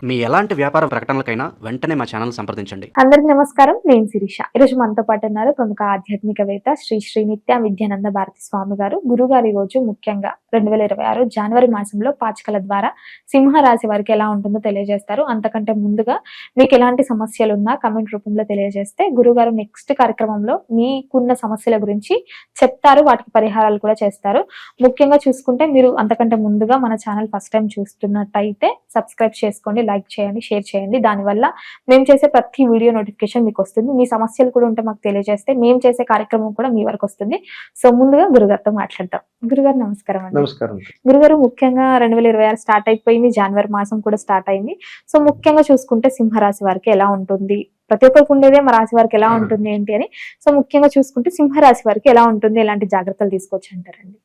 మీ ఎలాంటి వ్యాపార ప్రకటనలకైనా వెంటనే మా ఛానల్ సంప్రదించండి. అందరికి నమస్కారం. నేను శిరీష. ఈరోజు మనతో పాటు ఉన్నారు ప్రముఖ ఆధ్యాత్మికవేత్త శ్రీ నిత్య విద్యానంద భారతి స్వామి గారు. గురుగారు ఈ రోజు ముఖ్యంగా 2026 జనవరి మాసంలో పాచికల ద్వారా సింహరాశి వారికి ఎలా ఉంటుందో తెలియజేస్తారు. అంతకంటే ముందుగా మీకు ఎలాంటి సమస్యలు ఉన్నా కమెంట్ రూపంలో తెలియజేస్తే గురుగారు నెక్స్ట్ కార్యక్రమంలో మీకున్న సమస్యల గురించి చెప్తారు, వాటికి పరిహారాలు కూడా చేస్తారు. ముఖ్యంగా చూసుకుంటే మీరు అంతకంటే ముందుగా మన ఛానల్ ఫస్ట్ టైం చూస్తున్నట్టయితే సబ్స్క్రైబ్ చేసుకోండి, లైక్ చేయండి, షేర్ చేయండి. దానివల్ల మేము చేసే ప్రతి వీడియో నోటిఫికేషన్ మీకు వస్తుంది. మీ సమస్యలు కూడా ఉంటే మాకు తెలియజేస్తే మేము చేసే కార్యక్రమం కూడా మీ వరకు వస్తుంది. సో ముందుగా గురుగారితో మాట్లాడదాం. గురుగారు నమస్కారం అండి. నమస్కారం. గురుగారు ముఖ్యంగా 2026 స్టార్ట్ అయిపోయింది, జనవరి మాసం కూడా స్టార్ట్ అయింది. సో ముఖ్యంగా చూసుకుంటే సింహరాశి వారికి ఎలా ఉంటుంది, ప్రతి ఒక్కరికి ఉండేదే మా రాశి వారికి ఎలా ఉంటుంది ఏంటి అని. సో ముఖ్యంగా చూసుకుంటే సింహరాశి వారికి ఎలా ఉంటుంది, ఎలాంటి జాగ్రత్తలు తీసుకోవచ్చు అంటారండి?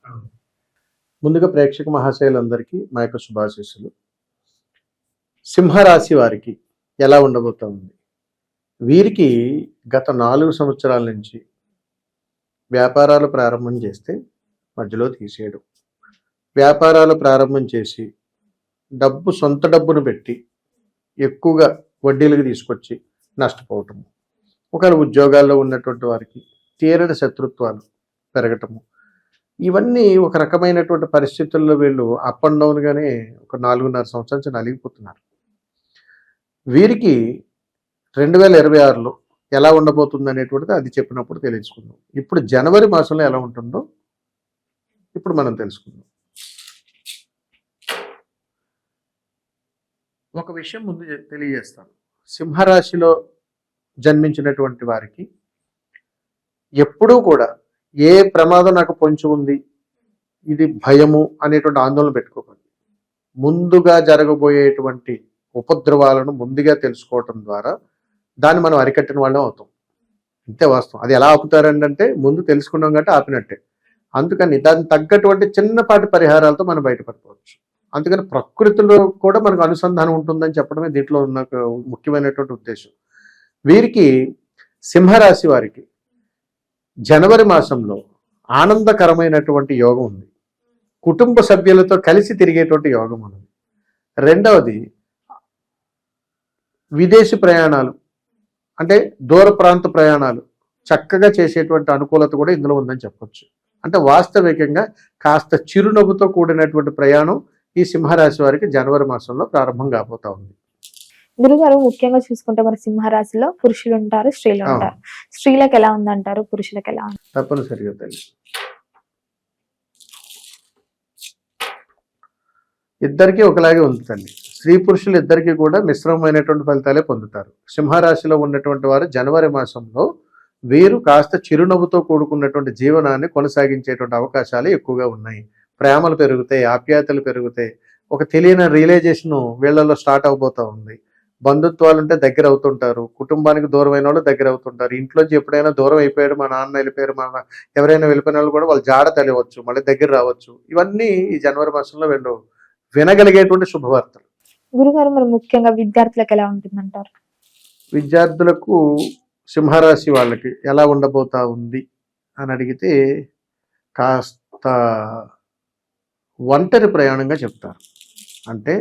ముందుగా ప్రేక్షక మహాశయులందరికీ మా యొక్క శుభాశీస్సులు. సింహరాశి వారికి ఎలా ఉండబోతా ఉంది? వీరికి గత 4 సంవత్సరాల నుంచి వ్యాపారాలు ప్రారంభం చేస్తే మధ్యలో తీసేయడం, వ్యాపారాలు ప్రారంభం చేసి సొంత డబ్బును పెట్టి ఎక్కువగా వడ్డీలకు తీసుకొచ్చి నష్టపోవటము, ఒకవేళ ఉద్యోగాల్లో ఉన్నటువంటి వారికి తీరని శత్రుత్వాలు పెరగటము, ఇవన్నీ ఒక రకమైనటువంటి పరిస్థితుల్లో వీళ్ళు అప్ అండ్ డౌన్గానే ఒక 4.5 సంవత్సరాల నుంచి నలిగిపోతున్నారు. వీరికి 2026లో ఎలా ఉండబోతుంది అనేటువంటిది అది చెప్పినప్పుడు తెలుసుకుందాం. ఇప్పుడు జనవరి మాసంలో ఎలా ఉంటుందో ఇప్పుడు మనం తెలుసుకుందాం. ఒక విషయం ముందు తెలియజేస్తాను. సింహరాశిలో జన్మించినటువంటి వారికి ఎప్పుడూ కూడా ఏ ప్రమాదం నాకు పొంచి ఉంది, ఇది భయము అనేటువంటి ఆందోళన పెట్టుకోకండి. ముందుగా జరగబోయేటువంటి ఉపద్రవాలను ముందుగా తెలుసుకోవటం ద్వారా దాన్ని మనం అరికట్టిన వాళ్ళం అవుతాం. అంతే వాస్తవం. అది ఎలా ఆపుతారండి అంటే ముందు తెలుసుకున్నాం కాబట్టి ఆపినట్టే. అందుకని దానికి తగ్గటువంటి చిన్నపాటి పరిహారాలతో మనం బయటపడిపోవచ్చు. అందుకని ప్రకృతిలో కూడా మనకు అనుసంధానం ఉంటుందని చెప్పడమే దీంట్లో నాకు ముఖ్యమైనటువంటి ఉద్దేశం. వీరికి సింహరాశి వారికి జనవరి మాసంలో ఆనందకరమైనటువంటి యోగం ఉంది. కుటుంబ సభ్యులతో కలిసి తిరిగేటువంటి యోగం ఉన్నది. రెండవది విదేశీ ప్రయాణాలు, అంటే దూర ప్రాంత ప్రయాణాలు చక్కగా చేసేటువంటి అనుకూలత కూడా ఇందులో ఉందని చెప్పొచ్చు. అంటే వాస్తవికంగా కాస్త చిరునవ్వుతో కూడినటువంటి ప్రయాణం ఈ సింహరాశి వారికి జనవరి మాసంలో ప్రారంభం కాబోతా ఉంది. గురుగారు ముఖ్యంగా చూసుకుంటే మరి సింహరాశిలో పురుషులు ఉంటారు, స్త్రీలు ఉంటారు. స్త్రీలకు ఎలా ఉందంటారు, పురుషులకు ఎలా ఉంది? తప్పనిసరిగా తల్లి, ఇద్దరికీ ఒకలాగే ఉంది తల్లి. స్త్రీ పురుషులు ఇద్దరికీ కూడా మిశ్రమమైనటువంటి ఫలితాలే పొందుతారు. సింహరాశిలో ఉన్నటువంటి వారు జనవరి మాసంలో వీరు కాస్త చిరునవ్వుతో కూడుకున్నటువంటి జీవనాన్ని కొనసాగించేటువంటి అవకాశాలు ఎక్కువగా ఉన్నాయి. ప్రేమలు పెరుగుతాయి, ఆప్యాయతలు పెరుగుతాయి. ఒక తెలియని రియలైజేషన్ వీళ్ళలో స్టార్ట్ అవబోతూ ఉంది. బంధుత్వాలు ఉంటే దగ్గర అవుతుంటారు, కుటుంబానికి దూరమైన వాళ్ళు దగ్గర అవుతుంటారు. ఇంట్లోంచి ఎప్పుడైనా దూరం అయిపోయాడు, మా నాన్న వెళ్ళిపోయారు, ఎవరైనా వెళ్ళిపోయిన వాళ్ళు కూడా వాళ్ళు జాడ తెలియవచ్చు, మళ్ళీ దగ్గర రావచ్చు. ఇవన్నీ ఈ జనవరి మాసంలో వీళ్ళు వినగలిగేటువంటి శుభవార్తలు. గురుగారు మరి ముఖ్యంగా విద్యార్థులకు ఎలా ఉంటుందంటారు? విద్యార్థులకు సింహరాశి వాళ్ళకి ఎలా ఉండబోతా ఉంది అని అడిగితే కాస్త ఒంటరి ప్రయాణంగా చెప్తారు. అంటే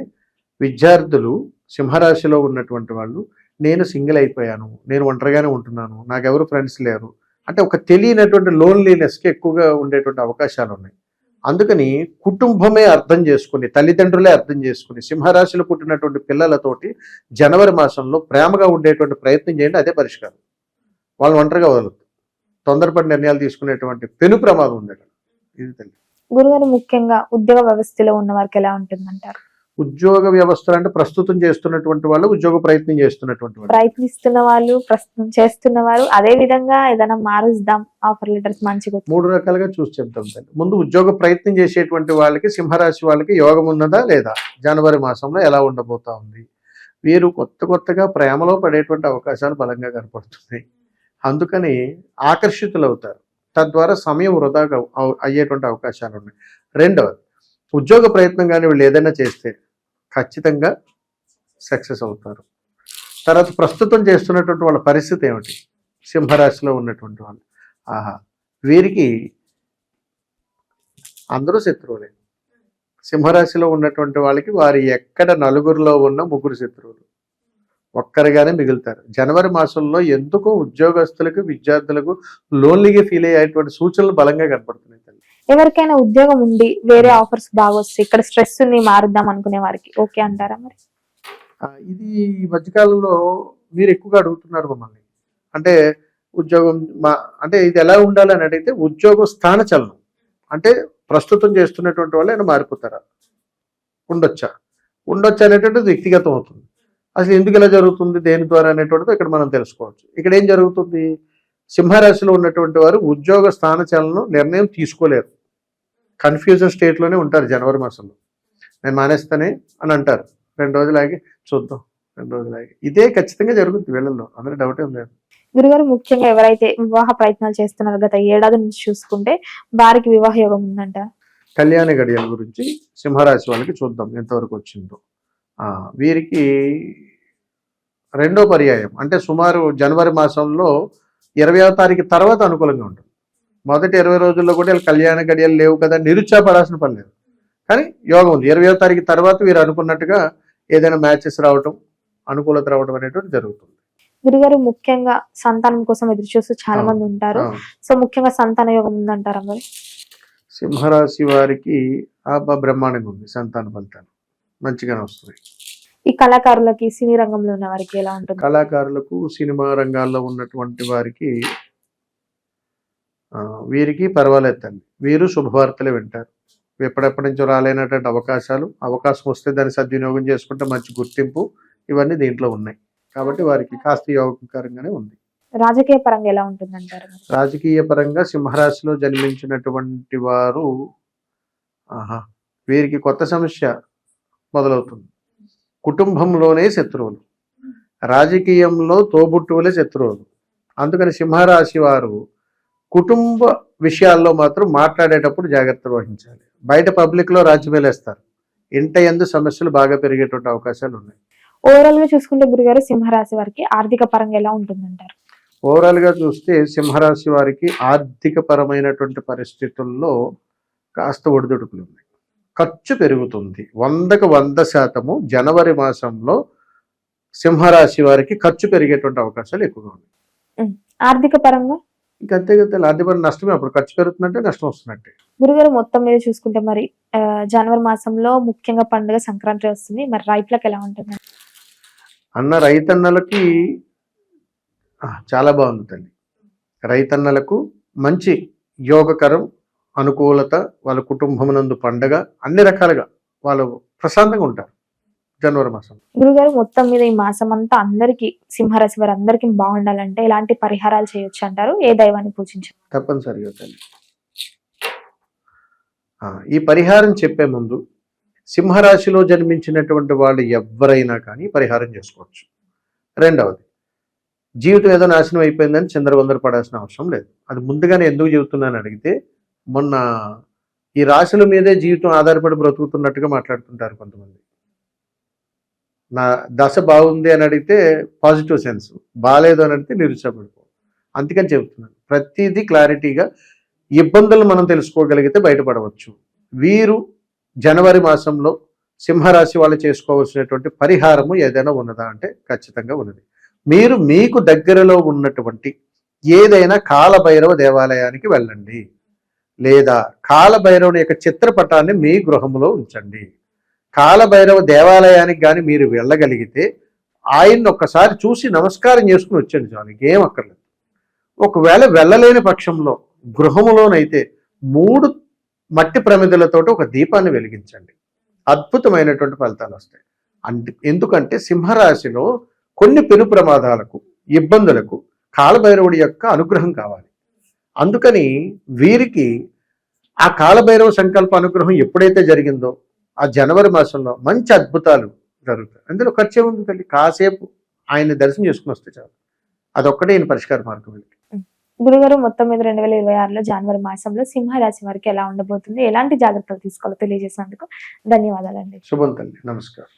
విద్యార్థులు సింహరాశిలో ఉన్నటువంటి వాళ్ళు నేను సింగిల్ అయిపోయాను, నేను ఒంటరిగానే ఉంటున్నాను, నాకెవరు ఫ్రెండ్స్ లేరు అంటే ఒక తెలియనటువంటి లోన్లీనెస్కి ఎక్కువగా ఉండేటువంటి అవకాశాలు ఉన్నాయి. అందుకని కుటుంబమే అర్థం చేసుకుని, తల్లిదండ్రులే అర్థం చేసుకుని సింహరాశిలో పుట్టినటువంటి పిల్లలతోటి జనవరి మాసంలో ప్రేమగా ఉండేటువంటి ప్రయత్నం చేయండి. అదే పరిష్కారం. వాళ్ళు ఒంటరిగా వదలదు. తొందరపడి నిర్ణయాలు తీసుకునేటువంటి పెను ప్రమాదం ఉంది అక్కడ. ఇది తల్లి. గురుగారు ముఖ్యంగా ఉద్యోగ వ్యవస్థలో ఉన్న వారికి ఎలా ఉంటుందంటారు? ఉద్యోగ వ్యవస్థ అంటే ప్రస్తుతం చేస్తున్నటువంటి వాళ్ళు, ఉద్యోగ ప్రయత్నం చేస్తున్నటువంటి వాళ్ళు, ప్రయత్నిస్తున్న వాళ్ళు, ప్రస్తుతం చేస్తున్న వారు, అదే విధంగా ఏదైనా మారుద్దాం ఆఫర్ లెటర్స్ మంచిగా 3 రకాలుగా చూసి చెప్తాం. ముందు ఉద్యోగ ప్రయత్నం చేసేటువంటి వాళ్ళకి, సింహరాశి వాళ్ళకి యోగం ఉన్నదా లేదా, జనవరి మాసంలో ఎలా ఉండబోతా ఉంది? వీరు కొత్తగా ప్రేమలో పడేటువంటి అవకాశాలు బలంగా కనపడుతున్నాయి. అందుకని ఆకర్షితులు అవుతారు. తద్వారా సమయం వృధాగా అయ్యేటువంటి అవకాశాలు ఉన్నాయి. రెండవది ఉద్యోగ ప్రయత్నం కానీ వీళ్ళు ఏదైనా చేస్తే ఖచ్చితంగా సక్సెస్ అవుతారు. తర్వాత ప్రస్తుతం చేస్తున్నటువంటి వాళ్ళ పరిస్థితి ఏమిటి? సింహరాశిలో ఉన్నటువంటి వాళ్ళు, వీరికి అందరూ శత్రువులే. సింహరాశిలో ఉన్నటువంటి వాళ్ళకి వారి ఎక్కడ నలుగురిలో ఉన్న ముగ్గురు శత్రువులు ఒక్కరిగానే మిగులుతారు. జనవరి మాసంలో ఎందుకో ఉద్యోగస్తులకు విద్యార్థులకు లోన్లీగా ఫీల్ అయ్యేటువంటి సూచనలు బలంగా కనపడుతున్నాయి. ఎవరికైనా ఉద్యోగం ఉండి వేరే ఆఫర్స్ బాగా వస్తాయి, ఇక్కడ స్ట్రెస్ ని మారుద్దాం అనుకునే వారికి ఓకే అంటారా మరి? ఇది ఈ మధ్యకాలంలో మీరు ఎక్కువగా అడుగుతున్నారు మమ్మల్ని. అంటే ఉద్యోగం అంటే ఇది ఎలా ఉండాలి అని అడిగితే ఉద్యోగం స్థాన చలనం అంటే ప్రస్తుతం చేస్తున్నటువంటి వాళ్ళు ఆయన మారిపోతారా, ఉండొచ్చా అనేటువంటిది వ్యక్తిగతం అవుతుంది. అసలు ఎందుకు ఇలా జరుగుతుంది, దేని ద్వారా అనేటువంటిది ఇక్కడ మనం తెలుసుకోవచ్చు. ఇక్కడ ఏం జరుగుతుంది, సింహరాశిలో ఉన్నటువంటి వారు ఉద్యోగ స్థాన చలనం నిర్ణయం తీసుకోలేరు, కన్ఫ్యూజన్ స్టేట్లోనే ఉంటారు. జనవరి మాసంలో నేను మానేస్తానే అని అంటారు, 2 రోజులు ఆగి చూద్దాం, 2 రోజులు ఆగి, ఇదే ఖచ్చితంగా జరుగుతుంది వీళ్ళల్లో, అందులో డౌటే ఉంది. గురుగారు ముఖ్యంగా ఎవరైతే వివాహ ప్రయత్నాలు చేస్తున్నారో గత ఏడాది నుంచి చూసుకుంటే వారికి వివాహ యోగం ఉందంట. కళ్యాణ గడియల గురించి సింహరాశి వాళ్ళకి చూద్దాం ఎంతవరకు వచ్చిందో. వీరికి 2వ పర్యాయం అంటే సుమారు జనవరి మాసంలో 20వ తారీఖు తర్వాత అనుకూలంగా ఉంటుంది. మొదటి 20 రోజుల్లో కూడా కళ్యాణ గడియలు లేవు కదా, నిరుత్సాహపడాల్సిన పని లేదు. కానీ యోగం ఉంది. 20వ తారీఖు తర్వాత వీరు అనుకున్నట్టుగా ఏదైనా మ్యాచెస్ రావటం, అనుకూలత రావడం అనేటువంటి జరుగుతుంది. గురుగారు ముఖ్యంగా సంతానం కోసం ఎదురు చూస్తూ చాలా మంది ఉంటారు. సో ముఖ్యంగా సంతాన యోగం ఉందంటారా మరి? సింహరాశి వారికి బ్రహ్మాండంగా ఉంది, సంతాన ఫలితాలు మంచిగానే వస్తుంది. ఈ కళాకారులకి, సినీ రంగంలో ఉన్న వారికి ఎలా ఉంటుంది? కళాకారులకు, సినిమా రంగాల్లో ఉన్నటువంటి వారికి వీరికి పర్వాలేదండి. వీరు శుభవార్తలే వింటారు. ఎప్పుడెప్పటి నుంచో రాలేనటువంటి అవకాశం వస్తే దాన్ని సద్వినియోగం చేసుకుంటే మంచి గుర్తింపు, ఇవన్నీ దీంట్లో ఉన్నాయి. కాబట్టి వారికి కాస్త యోగకరంగానే ఉంది. రాజకీయ పరంగా ఎలా ఉంటుంది అంటారు? రాజకీయ పరంగా సింహరాశిలో జన్మించినటువంటి వారు వీరికి కొత్త సమస్య మొదలవుతుంది. కుటుంబంలోనే శత్రువులు, రాజకీయంలో తోబుట్టువులే శత్రువులు. అందుకని సింహరాశి వారు కుటుంబ విషయాల్లో మాత్రం మాట్లాడేటప్పుడు జాగ్రత్తలు వహించాలి. బయట పబ్లిక్ లో రాజ్యమేలేస్తారు, ఇంట యందు సమస్యలు బాగా పెరిగేటువంటి అవకాశాలు ఉన్నాయి. ఓవరాల్ గా చూసుకుంటే గురుగారు సింహరాశి వారికి ఆర్థిక పరంగా ఎలా ఉంటుందంటారు? ఓవరాల్ గా చూస్తే సింహరాశి వారికి ఆర్థిక పరమైనటువంటి పరిస్థితుల్లో కాస్త ఒడిదుడుకులు ఉన్నాయి. ఖర్చు పెరుగుతుంది. 100కు 100% జనవరి మాసంలో సింహరాశి వారికి ఖర్చు పెరిగేటువంటి అవకాశాలు ఎక్కువగా ఉన్నాయి. ఆర్థిక పరంగా ఇంకంతే కదా, ఆర్థిక పరంగా నష్టమే. అప్పుడు ఖర్చు పెరుగుతుందంటే నష్టం వస్తున్నట్టే. గురుగారు మొత్తం మీద చూసుకుంటే మరి జనవరి మాసంలో ముఖ్యంగా పండుగ సంక్రాంతి వస్తుంది, మరి రైతులకు ఎలా ఉంటుంది అన్న? రైతన్నలకి చాలా బాగుంది తల్లి. రైతన్నలకు మంచి యోగకరం, అనుకూలత, వాళ్ళ కుటుంబమునందు పండగ, అన్ని రకాలుగా వాళ్ళు ప్రశాంతంగా ఉంటారు జనవరి మాసం. గురుగారు మొత్తం మీద ఈ మాసం అంతా అందరికి, సింహరాశి వారు అందరికి బాగుండాలంటే ఎలాంటి పరిహారాలు చేయొచ్చు అంటారు? ఏ దైవాన్ని పూజించారు? తప్పనిసరిగా తల్లి, ఈ పరిహారం చెప్పే ముందు సింహరాశిలో జన్మించినటువంటి వాళ్ళు ఎవరైనా కానీ పరిహారం చేసుకోవచ్చు. రెండవది, జీవితం ఏదో నాశనం అయిపోయిందని చంద్రవందర పడాల్సిన అవసరం లేదు. అది ముందుగానే ఎందుకు చెబుతున్నాను అడిగితే, మొన్న ఈ రాశుల మీదే జీవితం ఆధారపడి బ్రతుకుతున్నట్టుగా మాట్లాడుతుంటారు కొంతమంది. నా దశ బాగుంది అని అడిగితే పాజిటివ్ సెన్స్, బాగాలేదు అని అడిగితే నిరుత్సాహపడిపో. అందుకని చెబుతున్నాను, ప్రతిదీ క్లారిటీగా ఇబ్బందులు మనం తెలుసుకోగలిగితే బయటపడవచ్చు. వీరు జనవరి మాసంలో సింహరాశి వాళ్ళు చేసుకోవాల్సినటువంటి పరిహారము ఏదైనా ఉన్నదా అంటే ఖచ్చితంగా ఉన్నది. మీరు మీకు దగ్గరలో ఉన్నటువంటి ఏదైనా కాలభైరవ దేవాలయానికి వెళ్ళండి, లేదా కాలభైరవుని యొక్క చిత్రపటాన్ని మీ గృహంలో ఉంచండి. కాలభైరవ దేవాలయానికి కానీ మీరు వెళ్ళగలిగితే ఆయన్ని ఒక్కసారి చూసి నమస్కారం చేసుకుని వచ్చండి చాలు, ఇంకేం అక్కర్లేదు. ఒకవేళ వెళ్ళలేని పక్షంలో గృహములోనైతే 3 మట్టి ప్రమిదలతో ఒక దీపాన్ని వెలిగించండి. అద్భుతమైనటువంటి ఫలితాలు వస్తాయి. ఎందుకంటే సింహరాశిలో కొన్ని పెను ప్రమాదాలకు, ఇబ్బందులకు కాలభైరవుడి యొక్క అనుగ్రహం కావాలి. అందుకని వీరికి ఆ కాలభైరవ సంకల్ప అనుగ్రహం ఎప్పుడైతే జరిగిందో ఆ జనవరి మాసంలో మంచి అద్భుతాలు జరుగుతాయి. అందులో ఖర్చు ఏముంది తల్లి, కాసేపు ఆయన్ని దర్శనం చేసుకుని వస్తే చాలు. అదొక్కటే ఈయన పరిష్కార మార్గం. గురుగారు మొత్తం మీద 2026లో జనవరి మాసంలో సింహరాశి వారికి ఎలా ఉండబోతుంది, ఎలాంటి జాగ్రత్తలు తీసుకోవాలో తెలియజేసినందుకు ధన్యవాదాలండి. శుభం తల్లి, నమస్కారం.